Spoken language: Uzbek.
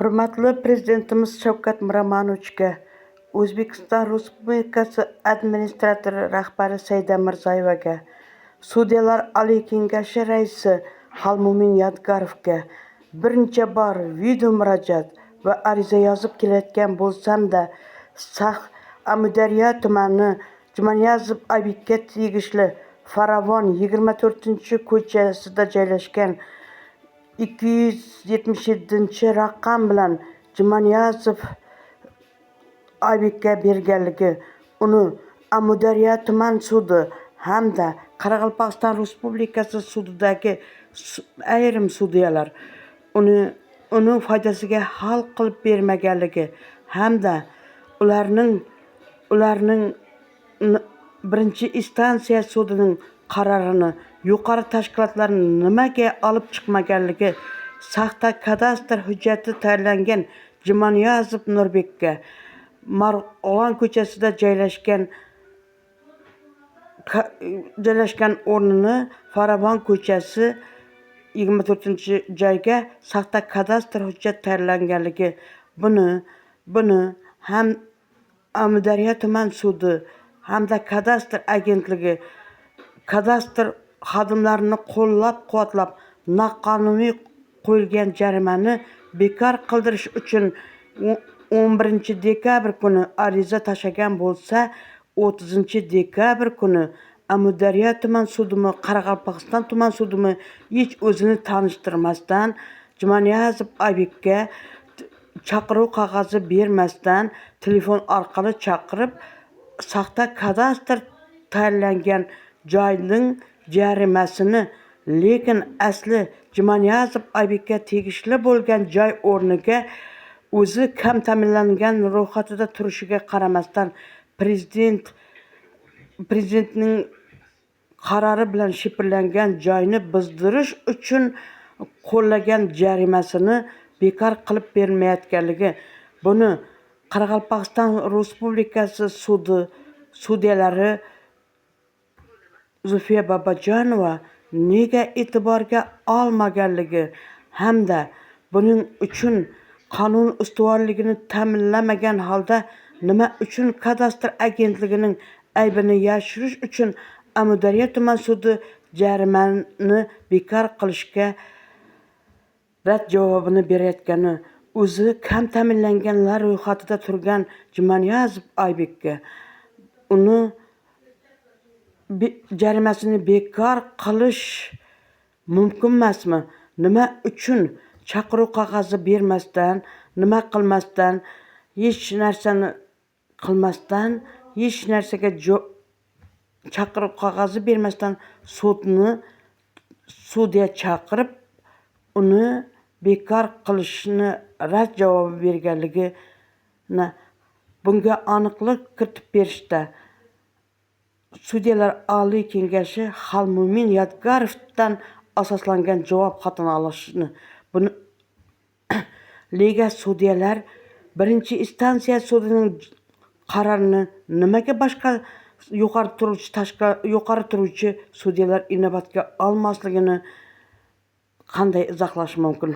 Hurmatli Prezidentimiz Shavkat Miromonovichga, O'zbekiston Respublikasi administratori rahbari Saida Mirziyoyevaga, Sudyalar oliy kengashi raisi Xalmumin Yodgorovga bir necha bor video murojaat va ariza yozib kelayotgan bo'lsam-da, Amudaryo tumani Jumaniyazov Oybekka tegishli Faravon 24-ko'chasida joylashgan 277-raqam bilan Jumaniyazov Oybekka berganligi, uni Amudaryo tuman sudi hamda Qoraqalpog'iston Respublikasi sudidagi ayrim sudyalar uning foydasiga hal qilib bermaganligi hamda ularning birinchi instansiya sudining qarorini yuqori tashkilotlar nimaga olib chiqmaganligi, saxta kadastr hujjati tayyorlangan Jumaniyazov Nurbekka Marg'ilon ko'chasida joylashgan o'rnini Faravon ko'chasi 24-joyga saxta kadastr hujjat tayyorlanganligi, buni ham Amudaryo tuman sudi hamda kadastr agentligi kadastr xodimlarini qo'llab-quvvatlab noqonuniy qo'yilgan jarimani bekor qildirish uchun 11-dekabr kuni ariza tashlagan bo'lsa, 30-dekabr kuni Amudaryo tuman sudimi, Qoraqalpog'iston tuman sudimi hech o'zini tanishtirmasdan, Jumaniyazov Oybekka chaqiruv qog'ozi bermasdan telefon orqali chaqirib, saxta kadastr tayyorlangan joyning jarimasini, lekin asli Jumaniyazov Oybekka tegishli bo'lgan joy o'rniga o'zi kam ta'minlangan ro'yxatida turishiga qaramasdan Prezidentning qarori bilan shifrlangan joyni buzdirish uchun qo'llagan jarimasini bekor qilib bermayotganligi, buni Qoraqalpog'iston Respublikasi sudi sudyalari Zulfiya Bobojonova nega e'tiborga olmaganligi hamda buning uchun qonun ustuvorligini ta'minlamagan holda nima uchun kadastr agentligining aybini yashirish uchun Amudaryo tuman sudi jarimani bekor qilishga rad javobini berayotgani, o'zi kam ta'minlanganlar ro'yxatida turgan Jumaniyazov Oybekka uni jarimasini bekor qilish mumkinmasmi? Nima uchun chaqiruv qog'ozi bermasdan, nima qilmasdan, hech narsani qilmasdan, hech narsaga chaqiruv qog'ozi bermasdan sudya chaqirib, uni bekor qilishni rad javobi berganligini, bunga aniqlik kiritib berishda Sudyalar oliy kengashi Xalmumin Yodgorovdan asoslangan javob xatini olishni, buni lega sudyalar birinchi instansiya sudining qarorini nimaga boshqa yuqori turuvchi sudyalar inobatga olmasligini qanday izohlash mumkin?